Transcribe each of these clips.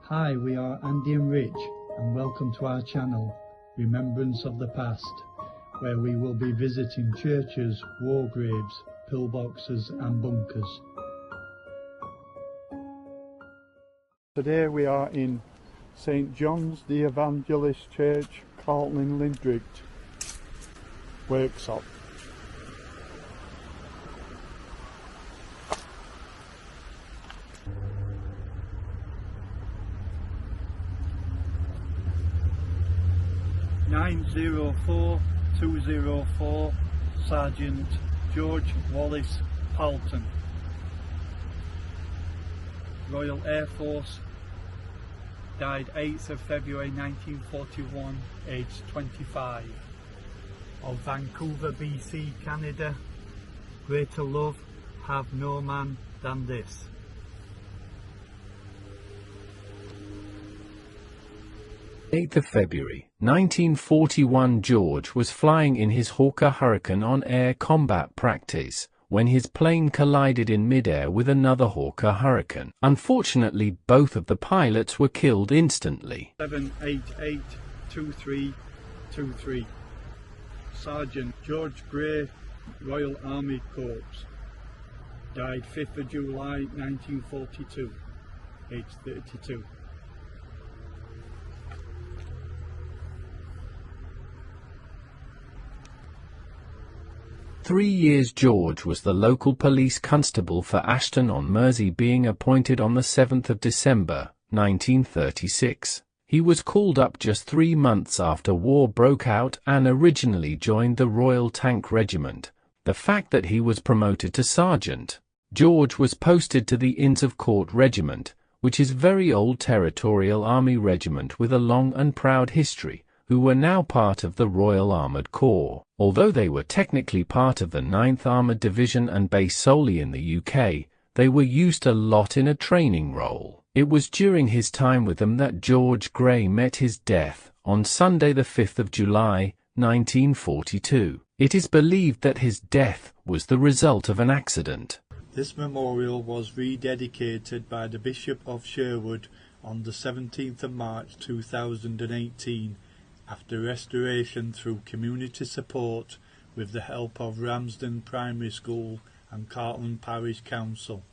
Hi, we are Andy and Rich, and welcome to our channel, Remembrance of the Past, where we will be visiting churches, war graves, pillboxes and bunkers. Today we are in St John's the Evangelist Church, Carlton In Lindrick, Worksop. (904-204) Sergeant George Wallace POULTON, Royal Air Force, died 8th of February 1941, aged 25, of Vancouver, BC, Canada. Greater love have no man than this. Eighth of February 1941, George was flying in his Hawker Hurricane on air combat practice when his plane collided in mid-air with another Hawker Hurricane. Unfortunately, both of the pilots were killed instantly. 788-2323 Sergeant George Gray, Royal Army Corps, died 5th of July 1942, aged 32. Years George was the local police constable for Ashton-on-Mersey, being appointed on the 7th of December 1936. He was called up just 3 months after war broke out and originally joined the Royal Tank Regiment. The fact that he was promoted to sergeant, George was posted to the Inns of Court Regiment, which is very old Territorial Army regiment with a long and proud history, who were now part of the Royal Armoured Corps. Although they were technically part of the 9th Armoured Division and based solely in the UK, they were used a lot in a training role. It was during his time with them that George Gray met his death, on Sunday the 5th of July, 1942. It is believed that his death was the result of an accident. This memorial was rededicated by the Bishop of Sherwood on the 17th of March 2018, after restoration through community support with the help of Ramsden Primary School and Carlton Parish Council.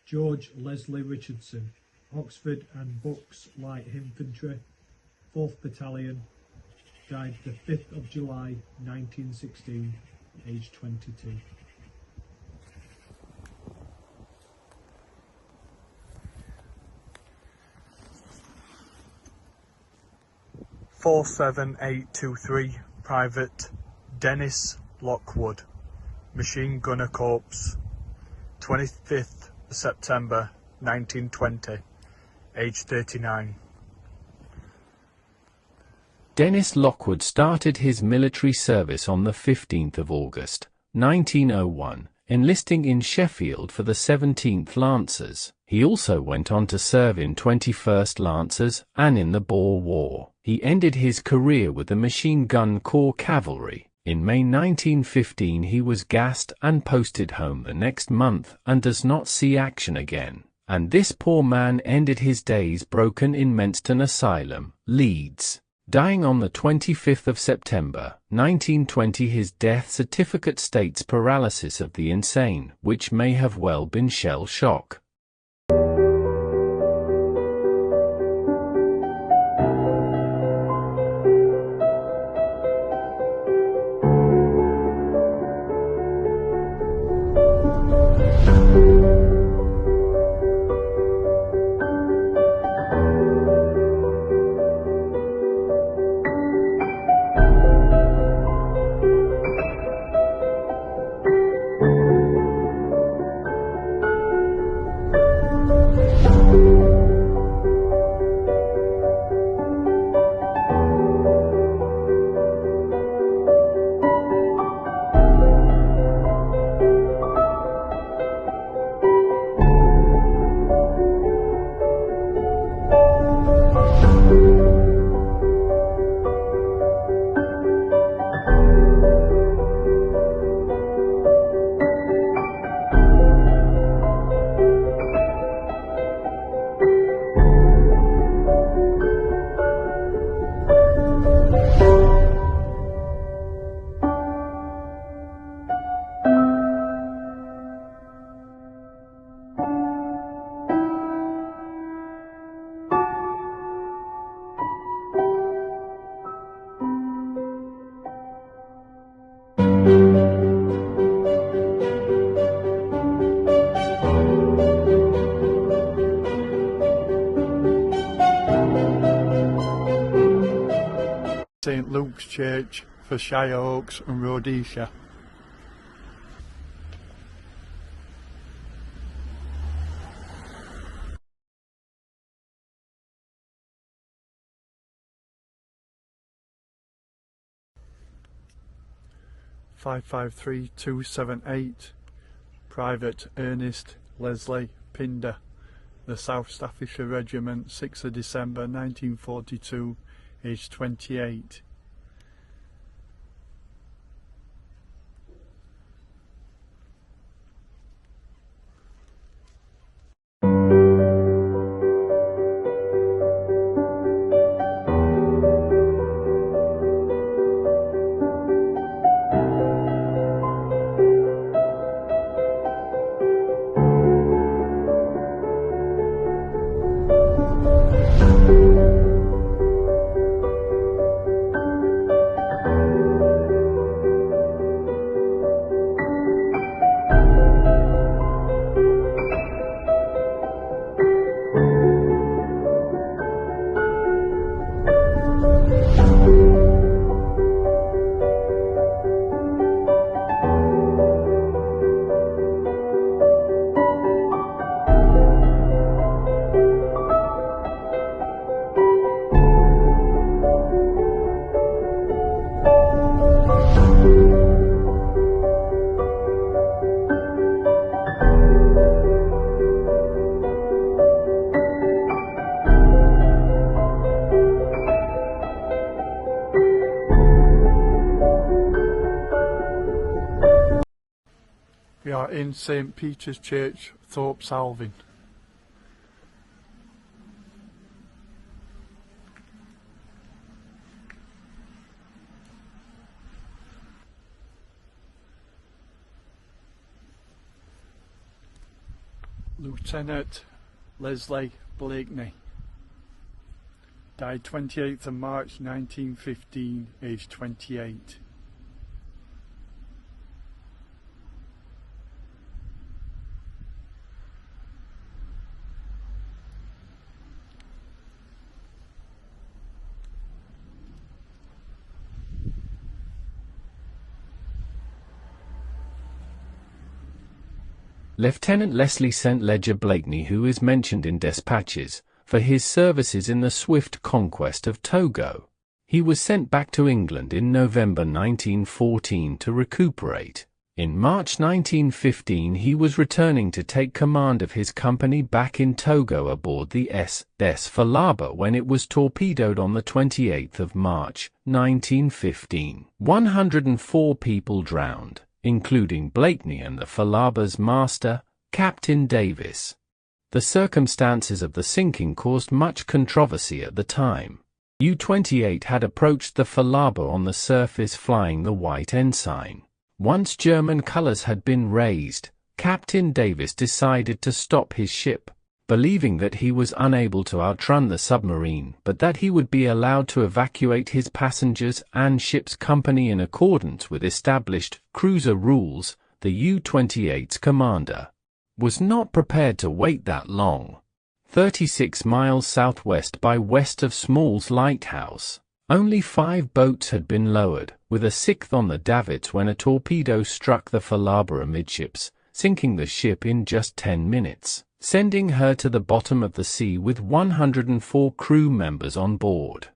George Leslie Richardson, Oxford and Bucks Light Infantry, 4th Battalion, died the 5th of July 1916, aged 22. (47823) Private Dennis Lockwood, Machine Gunner Corps, 25th September 1920, aged 39. Dennis Lockwood started his military service on the 15th of August, 1901, enlisting in Sheffield for the 17th Lancers. He also went on to serve in 21st Lancers and in the Boer War. He ended his career with the Machine Gun Corps Cavalry. In May 1915 he was gassed and posted home the next month and does not see action again. and this poor man ended his days broken in Menston Asylum, Leeds, dying on the 25th of September, 1920. His death certificate states paralysis of the insane, which may have well been shell shock. St Luke's Church for Shireoaks and Rhodesia. (553-278) Private Ernest Leslie Pinder, the South Staffordshire Regiment, 6th of December 1942, aged 28. We are in St Peter's Church, Thorpe Salvin. Lieutenant Leslie Blakeney died 28th of March 1915, aged 28. Lieutenant Leslie St. Ledger Blakeney, who is mentioned in despatches, for his services in the swift conquest of Togo. He was sent back to England in November 1914 to recuperate. In March 1915 he was returning to take command of his company back in Togo aboard the SS Falaba when it was torpedoed on the 28th of March 1915. 104 people drowned, including Blakeney and the Falaba's master, Captain Davis. The circumstances of the sinking caused much controversy at the time. U-28 had approached the Falaba on the surface flying the white ensign. Once German colours had been raised, Captain Davis decided to stop his ship, believing that he was unable to outrun the submarine but that he would be allowed to evacuate his passengers and ship's company in accordance with established cruiser rules. The U-28's commander was not prepared to wait that long. 36 miles southwest by west of Small's Lighthouse, only 5 boats had been lowered, with a 6th on the davits when a torpedo struck the Falaba amidships, sinking the ship in just 10 minutes, sending her to the bottom of the sea with 104 crew members on board.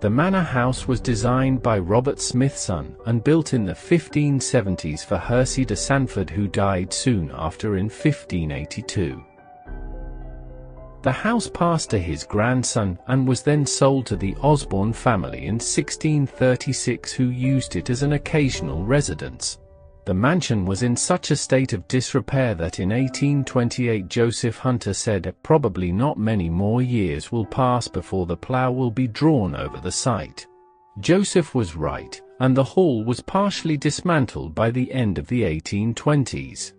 The manor house was designed by Robert Smithson and built in the 1570s for Hersey de Sandford, who died soon after in 1582. The house passed to his grandson and was then sold to the Osborne family in 1636, who used it as an occasional residence. The mansion was in such a state of disrepair that in 1828 Joseph Hunter said, "Probably not many more years will pass before the plough will be drawn over the site." Joseph was right, and the hall was partially dismantled by the end of the 1820s.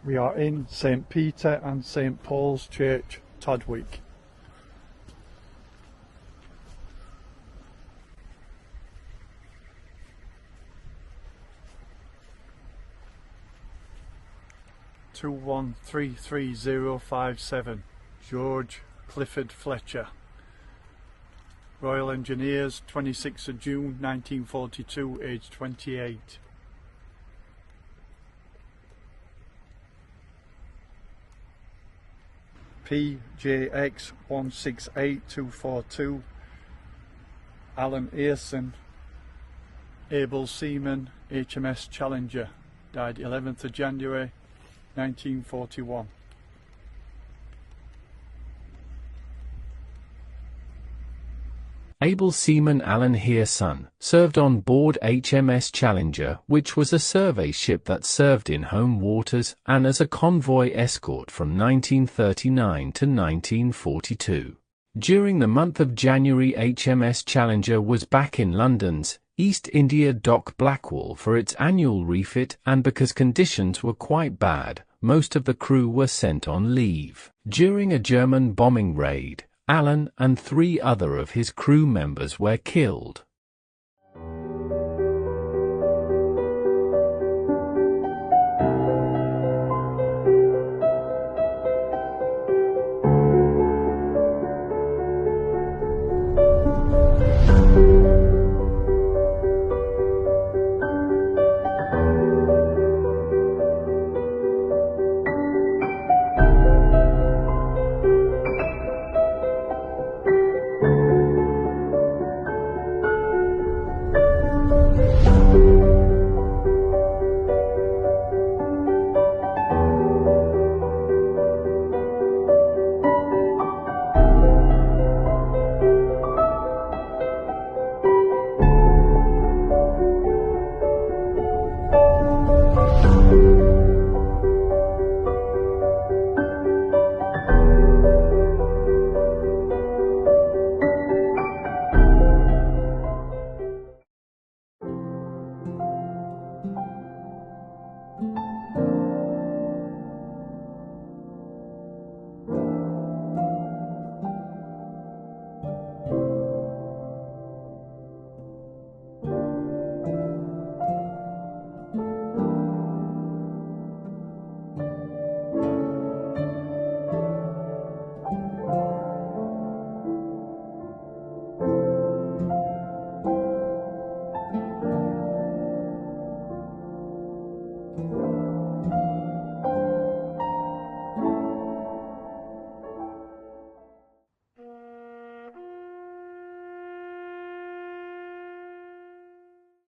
We are in St. Peter and St. Paul's Church, Todwick. (21333057) George Clifford Fletcher. Royal Engineers, 26th of June 1942, aged 28. PJX 168242, Alan HEARSON, able seaman, HMS Challenger, died 11th of January 1941. Able seaman Alan HEARSON served on board HMS Challenger, which was a survey ship that served in home waters and as a convoy escort from 1939 to 1942. During the month of January, HMS Challenger was back in London's East India Dock Blackwall for its annual refit, and because conditions were quite bad, most of the crew were sent on leave. During a German bombing raid, Alan and 3 other of his crew members were killed.